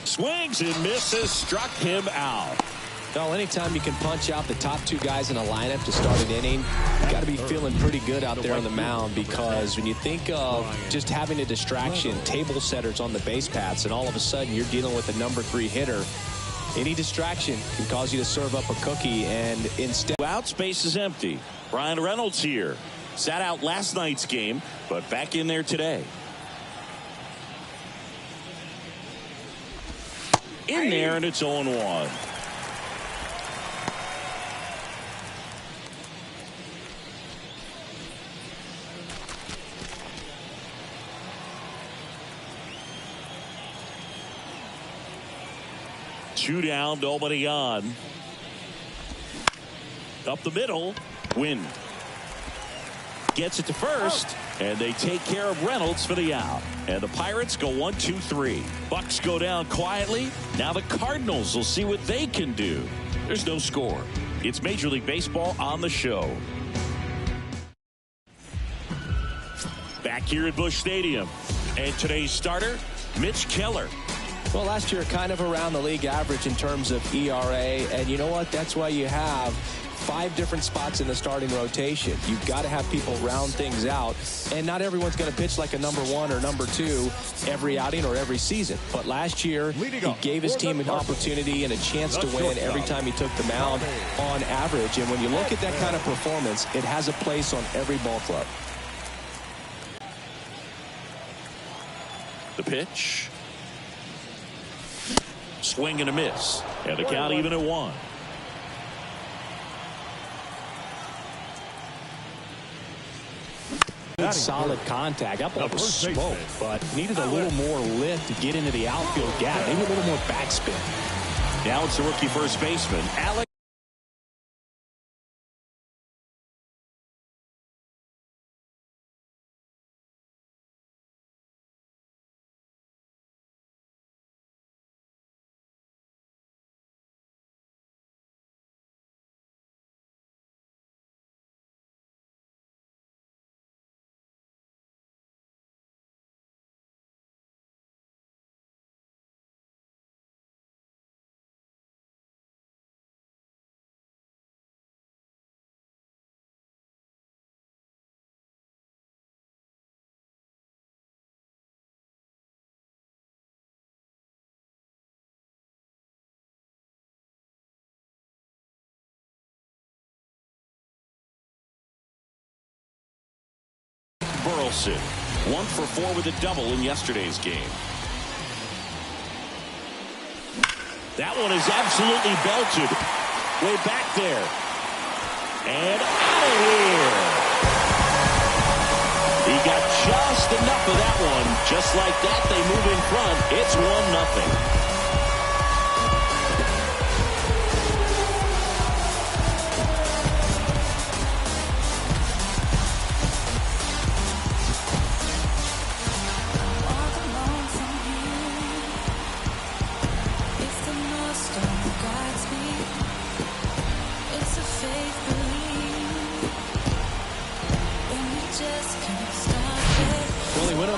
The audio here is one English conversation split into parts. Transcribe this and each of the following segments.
Swings and misses, struck him out. Well, anytime you can punch out the top two guys in a lineup to start an inning, you got to be feeling pretty good out there on the mound, because when you think of just having a distraction, table setters on the base paths, and all of a sudden you're dealing with a number 3 hitter, any distraction can cause you to serve up a cookie. And instead, out, space is empty. Brian Reynolds here. Sat out last night's game, but back in there today. In there, and it's 0-1. Two down, nobody on. Up the middle, Wynn gets it to first, and they take care of Reynolds for the out. And the Pirates go 1-2-3. Bucks go down quietly. Now the Cardinals will see what they can do. There's no score. It's Major League Baseball on the show. Back here at Busch Stadium. And today's starter, Mitch Keller. well, last year kind of around the league average in terms of ERA. And you know what? That's why you have 5 different spots in the starting rotation. You've got to have people round things out, and not everyone's going to pitch like a number 1 or number 2 every outing or every season. But last year, he gave his team an opportunity and a chance to win every time he took the mound on average. And when you look at that kind of performance, it has a place on every ball club. The pitch. Swing and a miss. And the count even at 1. Good solid contact. That ball was smoked, but needed a little more lift to get into the outfield gap. Maybe a little more backspin. Now it's the rookie first baseman, Alex. Burleson, 1 for 4 with a double in yesterday's game. That one is absolutely belted. Way back there. And out of here. He got just enough of that one. Just like that, they move in front. It's 1-0.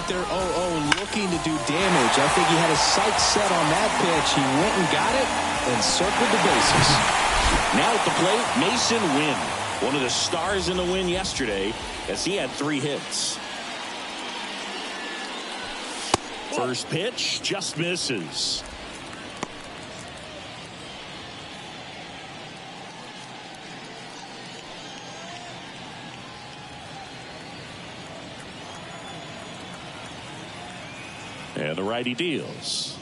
There 0-0 looking to do damage. I think he had his sights set on that pitch. He went and got it and circled the bases. Now at the plate, Mason Wynn, one of the stars in the win yesterday, as he had 3 hits. First pitch just misses. And the righty deals.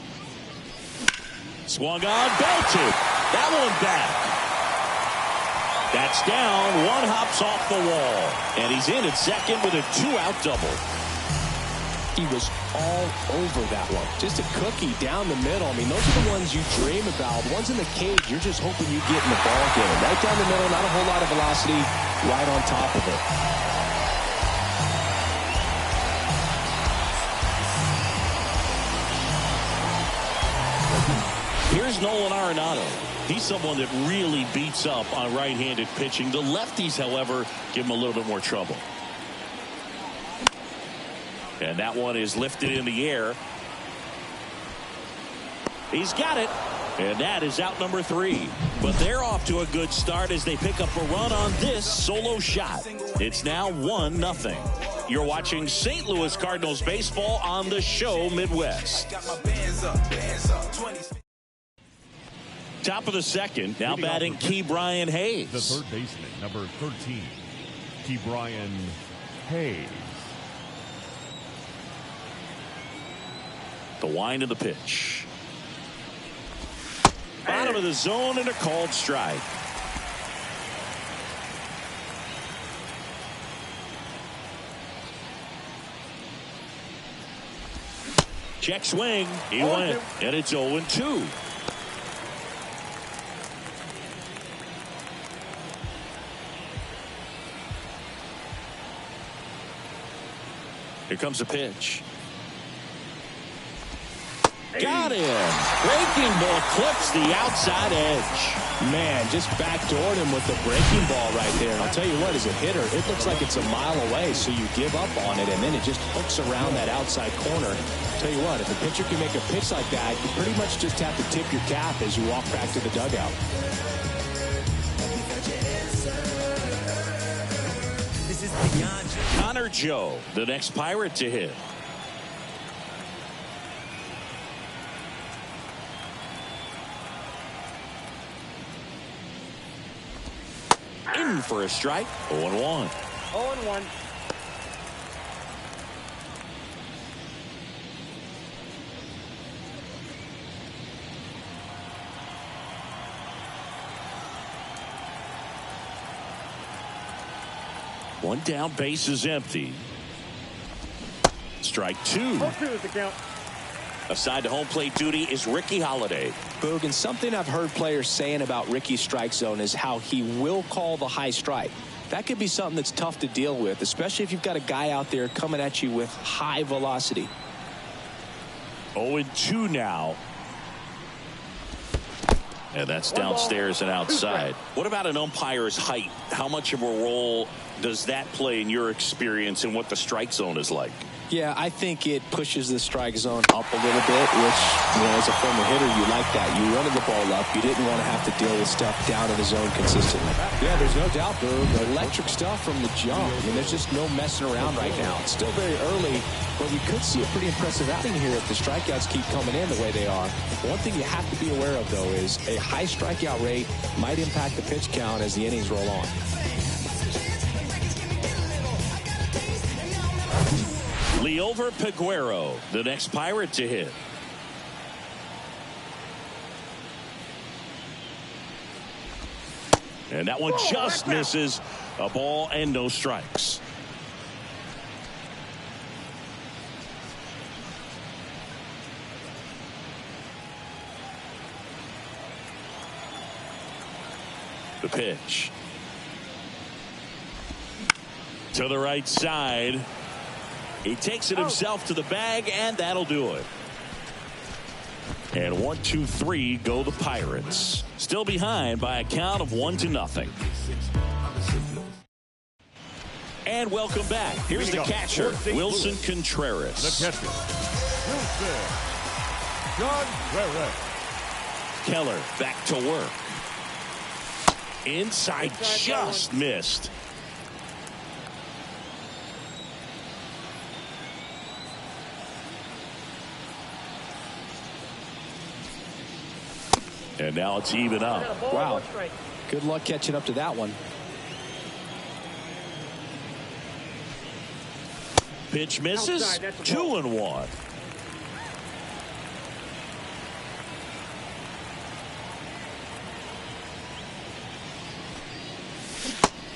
Swung on, belted. That one back. That's down. 1 hops off the wall. And he's in at second with a 2-out double. He was all over that one. Just a cookie down the middle. I mean, those are the ones you dream about. The ones in the cage, you're just hoping you get in the ball game. Right down the middle, not a whole lot of velocity, right on top of it. Here's Nolan Arenado. He's someone that really beats up on right-handed pitching. The lefties, however, give him a little bit more trouble. And that one is lifted in the air. He's got it. And that is out number 3. But they're off to a good start as they pick up a run on this solo shot. It's now 1-0. You're watching St. Louis Cardinals baseball on the show Midwest. Top of the second. Now batting Ke'Bryan Hayes. The third baseman, number 13, Ke'Bryan Hayes. The wind of the pitch. Bottom of the zone and a called strike. Check swing. He went. And it's 0-2. Here comes the pitch. Got him. Breaking ball clips the outside edge. Man, just backdoored him with the breaking ball right there. And I'll tell you what, as a hitter, it looks like it's a mile away, so you give up on it, and then it just hooks around that outside corner. I'll tell you what, if a pitcher can make a pitch like that, you pretty much just have to tip your cap as you walk back to the dugout. Connor Joe, the next Pirate to hit. In for a strike. 0-1. 0-1. One down, base is empty. Strike 2. 0-2 is the count. Aside to home plate duty is Ricky Holiday. Boog, and something I've heard players saying about Ricky's strike zone is how he will call the high strike. That could be something that's tough to deal with, especially if you've got a guy out there coming at you with high velocity. 0-2 now. And that's downstairs and outside. What about an umpire's height? How much of a role does that play in your experience in what the strike zone is like? Yeah, I think it pushes the strike zone up a little bit, which, you know, as a former hitter, you like that. You wanted the ball up. You didn't want to have to deal with stuff down in the zone consistently. Yeah, there's no doubt, Boog. Electric stuff from the jump. I mean, there's just no messing around right now. It's still very early, but we could see a pretty impressive outing here if the strikeouts keep coming in the way they are. One thing you have to be aware of, though, is a high strikeout rate might impact the pitch count as the innings roll on. Liover Peguero, the next Pirate to hit. And that one just misses. A ball and no strikes. The pitch. To the right side. He takes it himself to the bag, and that'll do it. And 1, 2, 3 go the Pirates. Still behind by a count of 1-0. And welcome back. Here's the catcher, Wilson Contreras. The catcher, Wilson Contreras. Keller back to work. Inside just missed. And now it's even up. Wow. Good luck catching up to that one. Pitch misses. 2-1.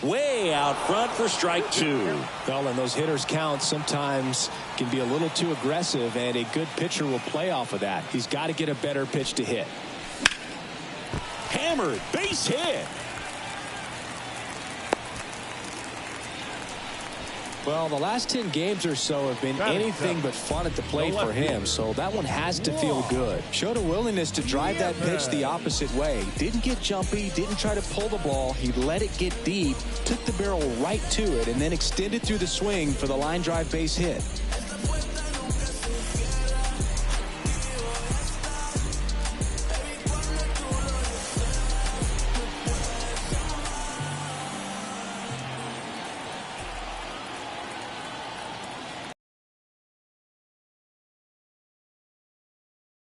Way out front for strike 2. Well, and those hitters' counts sometimes can be a little too aggressive, and a good pitcher will play off of that. He's got to get a better pitch to hit. Hammered, base hit. Well, the last 10 games or so have been anything but fun at the plate for him, so that one has to feel good. Showed a willingness to drive that pitch the opposite way. Didn't get jumpy, didn't try to pull the ball. He let it get deep, took the barrel right to it, and then extended through the swing for the line drive base hit.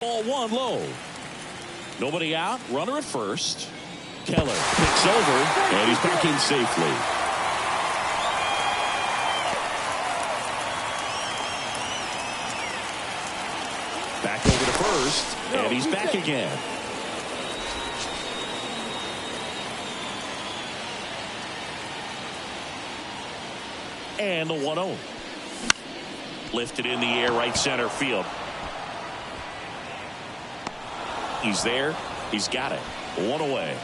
Ball one low. Nobody out. Runner at first. Keller picks over, and he's back in safely. Back over to first, and he's back again. And the 1-0. Lifted in the air, right center field. He's there. He's got it. One away.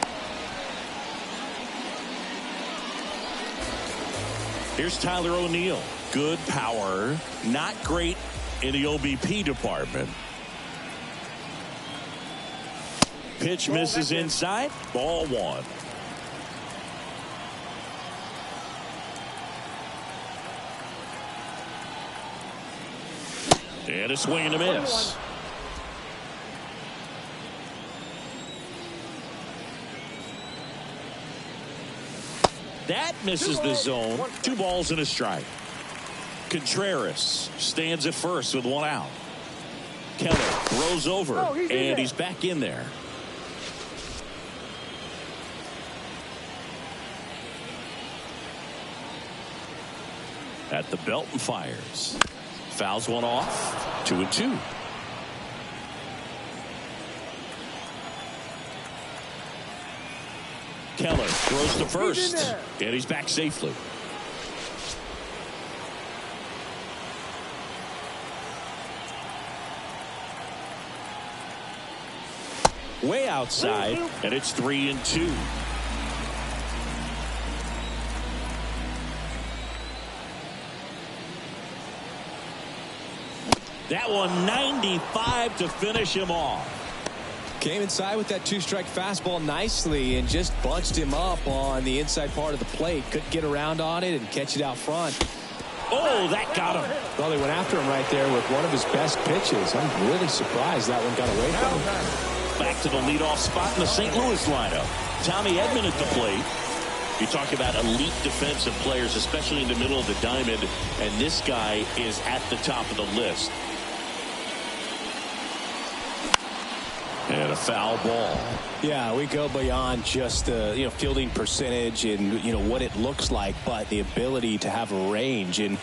Here's Tyler O'Neill. Good power. Not great in the OBP department. Pitch misses inside. Ball one. And a swing and a miss. That misses the zone. 2 balls and a strike. Contreras stands at first with 1 out. Keller throws over, and he's back in there. At the belt and fires. Fouls one off. 2-2. Keller throws to first, and he's back safely. Way outside, and it's 3-2. That one 95 to finish him off. Came inside with that 2-strike fastball nicely and just bunched him up on the inside part of the plate. Couldn't get around on it and catch it out front. Oh, that got him. Well, they went after him right there with one of his best pitches. I'm really surprised that one got away from him. Back to the leadoff spot in the St. Louis lineup. Tommy Edman at the plate. You talk about elite defensive players, especially in the middle of the diamond, and this guy is at the top of the list. And a foul ball. Yeah, we go beyond just the fielding percentage and what it looks like, but the ability to have a range and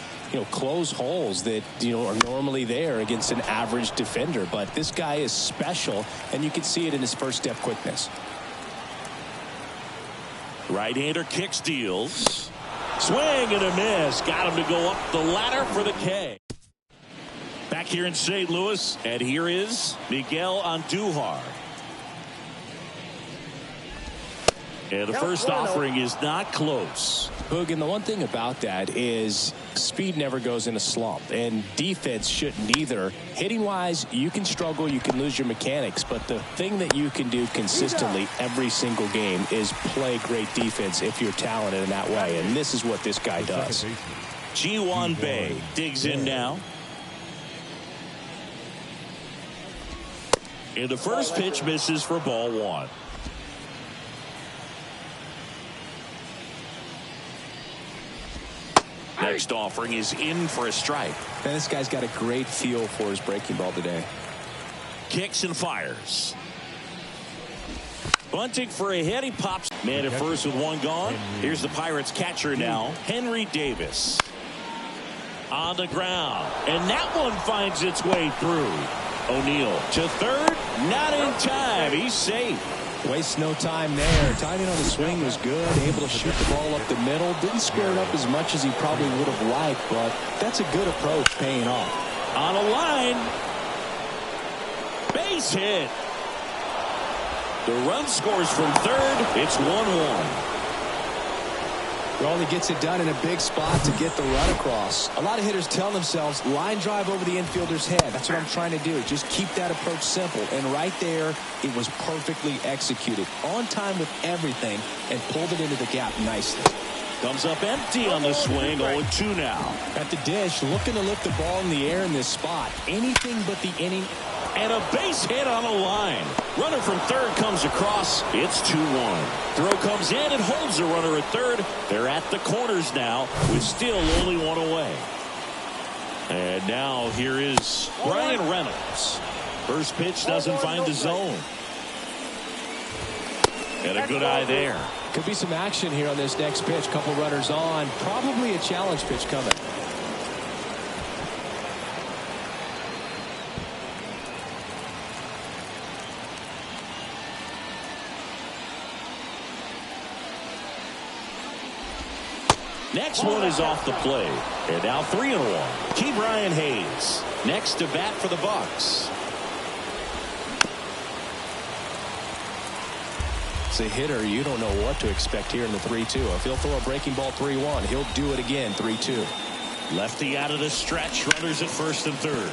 close holes that are normally there against an average defender. But this guy is special, and you can see it in his first step quickness. Right-hander kicks, deals. Swing and a miss. Got him to go up the ladder for the K. Back here in St. Louis, and here is Miguel Andujar. And the first offering is not close. Hoog, and the one thing about that is speed never goes in a slump, and defense shouldn't either. Hitting-wise, you can struggle, you can lose your mechanics, but the thing that you can do consistently every single game is play great defense if you're talented in that way, and this is what this guy does. Ji-Hwan Bae digs in now. And the first pitch misses for ball one. Next offering is in for a strike. And this guy's got a great feel for his breaking ball today. Kicks and fires. Bunting for a hit. He pops. Man at first with 1 gone. Here's the Pirates catcher now, Henry Davis. On the ground. And that one finds its way through. O'Neill to third. Not in time. He's safe. Wastes no time there. Timing on the swing was good. Able to shoot the ball up the middle. Didn't square it up as much as he probably would have liked, but that's a good approach paying off. On a line. Base hit. The run scores from third. It's 1-1. Well, he gets it done in a big spot to get the run across. A lot of hitters tell themselves, line drive over the infielder's head. That's what I'm trying to do. Just keep that approach simple. And right there, it was perfectly executed. On time with everything, and pulled it into the gap nicely. Comes up empty on the swing. 0-2 now. At the dish, looking to lift the ball in the air in this spot. Anything but the inning. And a base hit on a line. Runner from third comes across. It's 2-1. Throw comes in and holds the runner at third. They're at the corners now with still only 1 away. And now here is Brian Reynolds. First pitch doesn't find the zone. And a good eye there. Could be some action here on this next pitch. Couple runners on. Probably a challenge pitch coming. Next one is off the plate. And now 3-1. Key Brian Hayes next to bat for the Bucks. As a hitter, you don't know what to expect here in the 3-2. If he'll throw a breaking ball 3-1, he'll do it again 3-2. Lefty out of the stretch. Runners at first and third.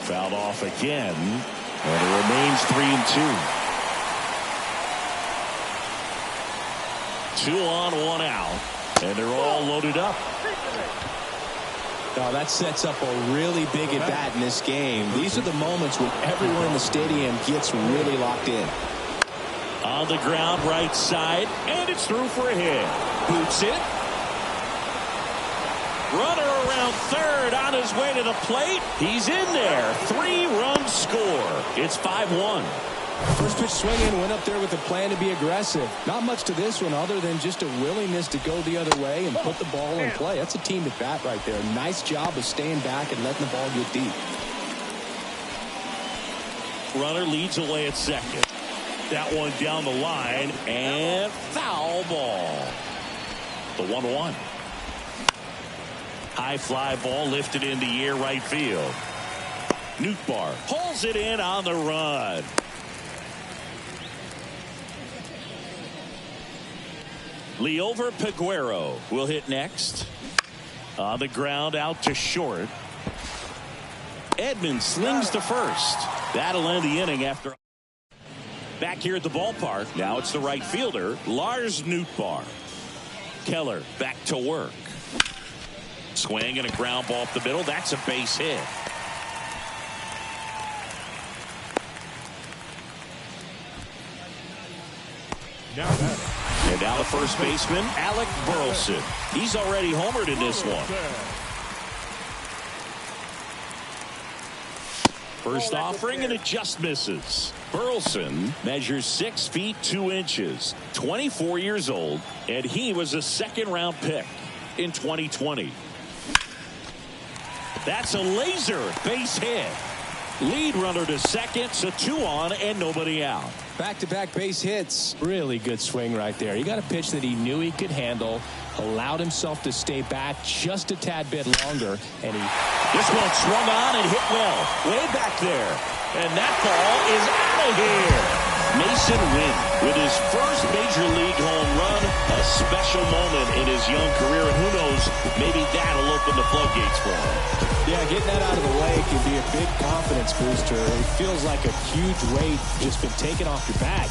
Fouled off again. And it remains 3-2. 2 on, 1 out. And they're all loaded up. Oh, that sets up a really big at bat in this game. These are the moments when everyone in the stadium gets really locked in. On the ground, right side, and it's through for a hit. Boots it. Runner around third on his way to the plate. He's in there. 3-run score. It's 5-1. First pitch swinging, went up there with a plan to be aggressive. Not much to this one other than just a willingness to go the other way and put the ball in play. That's a team at bat right there. Nice job of staying back and letting the ball get deep. Runner leads away at second. That one down the line and foul ball. The 1-1. High fly ball lifted in the air right field. Nootbaar pulls it in on the run. Liover Peguero will hit next. On the ground out to short. Edman slings to first. That'll end the inning after. Back here at the ballpark. Now it's the right fielder, Lars Nootbaar. Keller back to work. Swing and a ground ball up the middle. That's a base hit. And now the first baseman, Alec Burleson. He's already homered in this one. First offering, and it just misses. Burleson measures 6 feet 2 inches, 24 years old, and he was a second-round pick in 2020. That's a laser base hit. Lead runner to second, so 2 on and nobody out. Back-to-back base hits. Really good swing right there. He got a pitch that he knew he could handle, allowed himself to stay back just a tad bit longer, and this one swung on and hit well. Way back there. And that ball is out of here. Mason Wynn with his first major league home run. A special moment in his young career, and who knows, maybe that'll open the floodgates for him. Yeah, getting that out of the way can be a big confidence booster. It feels like a huge weight just been taken off your back.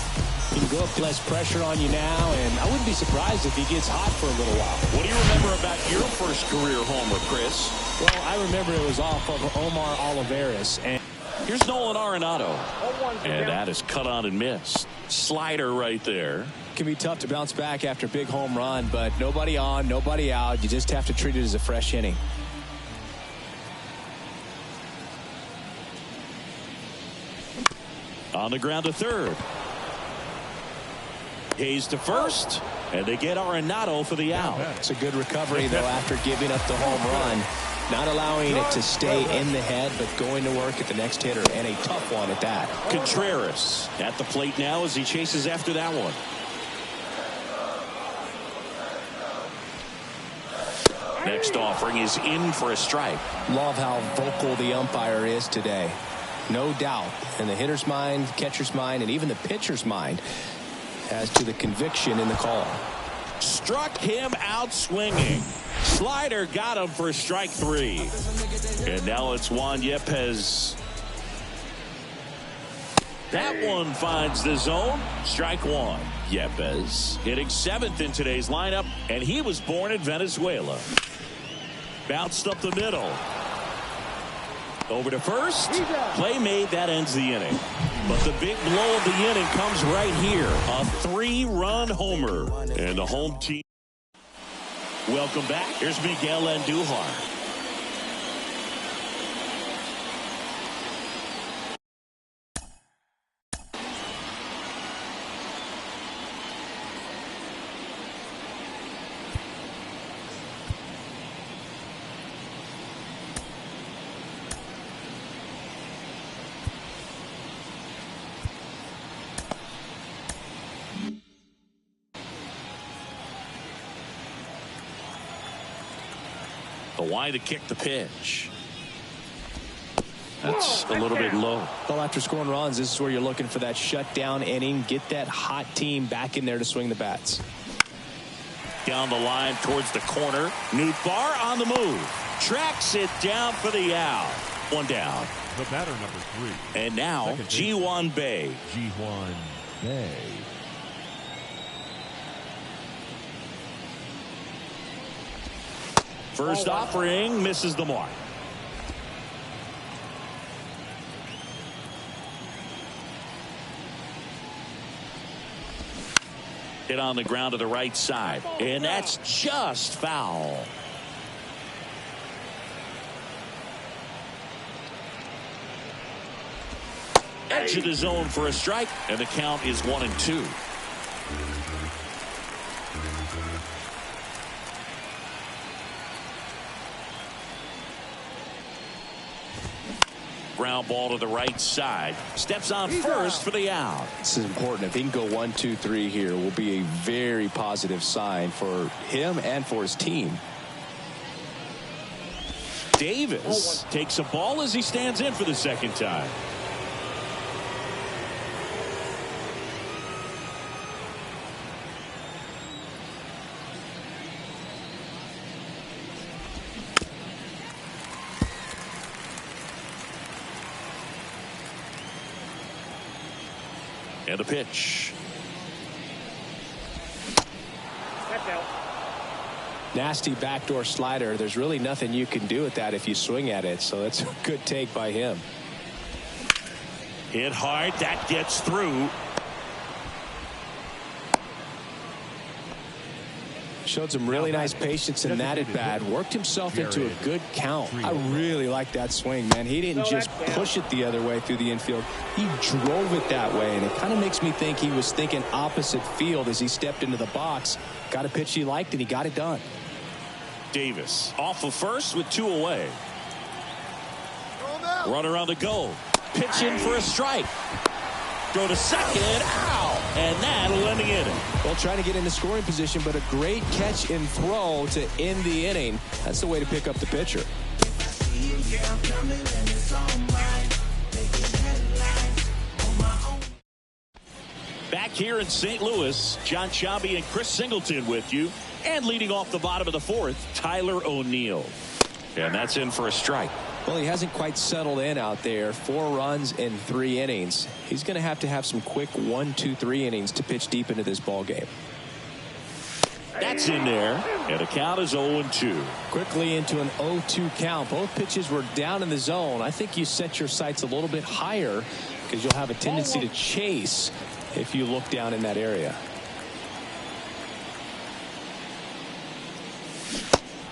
You can go up less pressure on you now, and I wouldn't be surprised if he gets hot for a little while. What do you remember about your first career homer, Chris? Well, I remember it was off of Omar Olivares. And here's Nolan Arenado. And that is cut on and missed. Slider right there. Can be tough to bounce back after a big home run, but nobody on, nobody out. You just have to treat it as a fresh inning. On the ground to third. Hayes to first, and they get Arenado for the out. It's a good recovery, though, after giving up the home run. Not allowing it to stay in the head, but going to work at the next hitter, and a tough one at that. Contreras at the plate now as he chases after that one. Next offering is in for a strike. Love how vocal the umpire is today. No doubt in the hitter's mind, catcher's mind, and even the pitcher's mind as to the conviction in the call. Struck him out swinging. Slider got him for strike 3. And now it's Juan Yepez. That one finds the zone. Strike 1. Yepez hitting 7th in today's lineup, and he was born in Venezuela. Bounced up the middle. Over to first. Play made. That ends the inning. But the big blow of the inning comes right here. A 3-run homer. And the home team. Welcome back. Here's Miguel Andujar. The wide to kick the pitch. That's a little bit low. Well, after scoring runs, this is where you're looking for that shutdown inning. Get that hot team back in there to swing the bats. Down the line towards the corner. Nootbaar on the move. Tracks it down for the out. One down. The batter, number 3. And now, Ji-hwan Bae. Ji-hwan Bae. First offering misses the mark. Hit on the ground to the right side. And that's just foul. Edge of the zone for a strike. And the count is 1-2. Ground ball to the right side. Steps on first for the out. This is important. If he can go 1, 2, 3 here, will be a very positive sign for him and for his team. Davis takes a ball as he stands in for the second time. And a pitch. Nasty backdoor slider. There's really nothing you can do with that if you swing at it. So that's a good take by him. Hit hard. That gets through. Showed some really nice patience in that at bat. Worked himself into a good count. I really like that swing, man. He didn't just push it the other way through the infield. He drove it that way, and it kind of makes me think he was thinking opposite field as he stepped into the box. Got a pitch he liked, and he got it done. Davis off of first with 2 away. Runner on the go. Pitch in for a strike. Go to second. Ow! And that'll end the inning. Well, trying to get into scoring position, but a great catch and throw to end the inning. That's the way to pick up the pitcher. Back here in St. Louis, John Sciambi and Chris Singleton with you. And leading off the bottom of the 4th, Tyler O'Neill. And that's in for a strike. Well, he hasn't quite settled in out there. 4 runs in 3 innings. He's going to have some quick 1, 2, 3 innings to pitch deep into this ball game. That's in there. And the count is 0-2. Quickly into an 0-2 count. Both pitches were down in the zone. I think you set your sights a little bit higher because you'll have a tendency to chase if you look down in that area.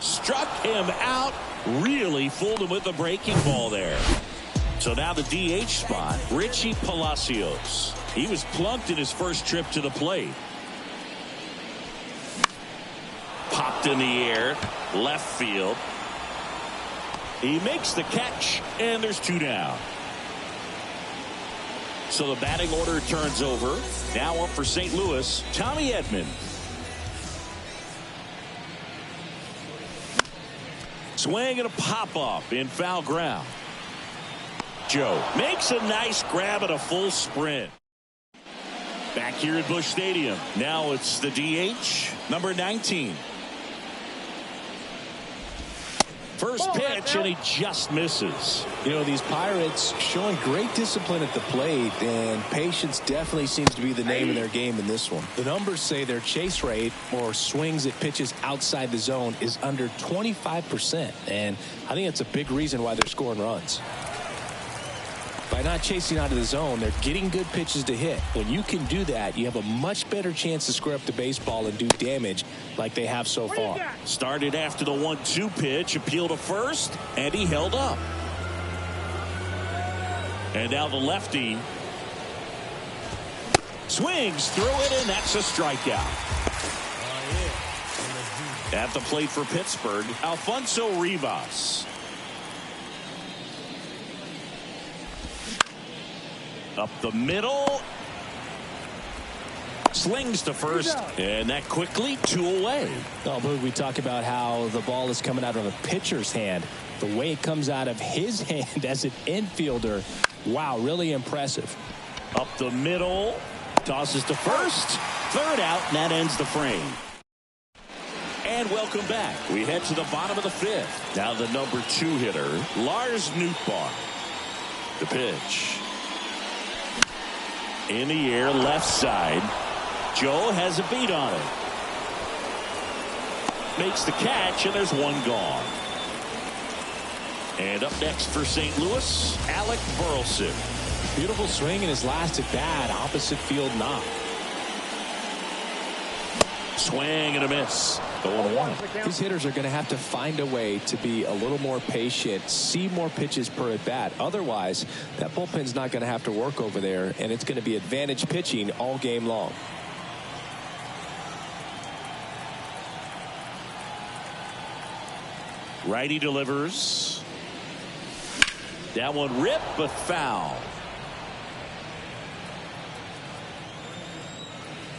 Struck him out. Really fooled him with the breaking ball there. So now the DH spot, Richie Palacios. He was plunked in his first trip to the plate. Popped in the air, left field. He makes the catch, and there's 2 down. So the batting order turns over. Now up for St. Louis, Tommy Edman. Swing and a pop-up in foul ground. Joe makes a nice grab at a full sprint. Back here at Busch Stadium. Now it's the DH, number 19. First pitch, and he just misses. You know, these Pirates showing great discipline at the plate, and patience definitely seems to be the name of their game in this one. The numbers say their chase rate, or swings at pitches outside the zone, is under 25%, and I think that's a big reason why they're scoring runs. By not chasing out of the zone, they're getting good pitches to hit. When you can do that, you have a much better chance to square up the baseball and do damage like they have so far. Started after the 1-2 pitch, appeal to first, and he held up. And now the lefty swings through it, and that's a strikeout. At the plate for Pittsburgh, Alfonso Rivas. Up the middle. Slings to first, and that quickly 2 away. Oh, but we talk about how the ball is coming out of a pitcher's hand. The way it comes out of his hand as an infielder, wow, really impressive. Up the middle, tosses to first, third out, and that ends the frame. And welcome back. We head to the bottom of the 5th. Now the number 2 hitter, Lars Nootbaar. The pitch. In the air, left side. Joe has a beat on it. Makes the catch, and there's one gone. And up next for St. Louis, Alec Burleson. Beautiful swing in his last at bat, opposite field knock. Swing and a miss. 0-1. These hitters are going to have to find a way to be a little more patient, see more pitches per at bat. Otherwise, that bullpen's not going to have to work over there, and it's going to be advantage pitching all game long. Righty delivers. That one ripped, but foul.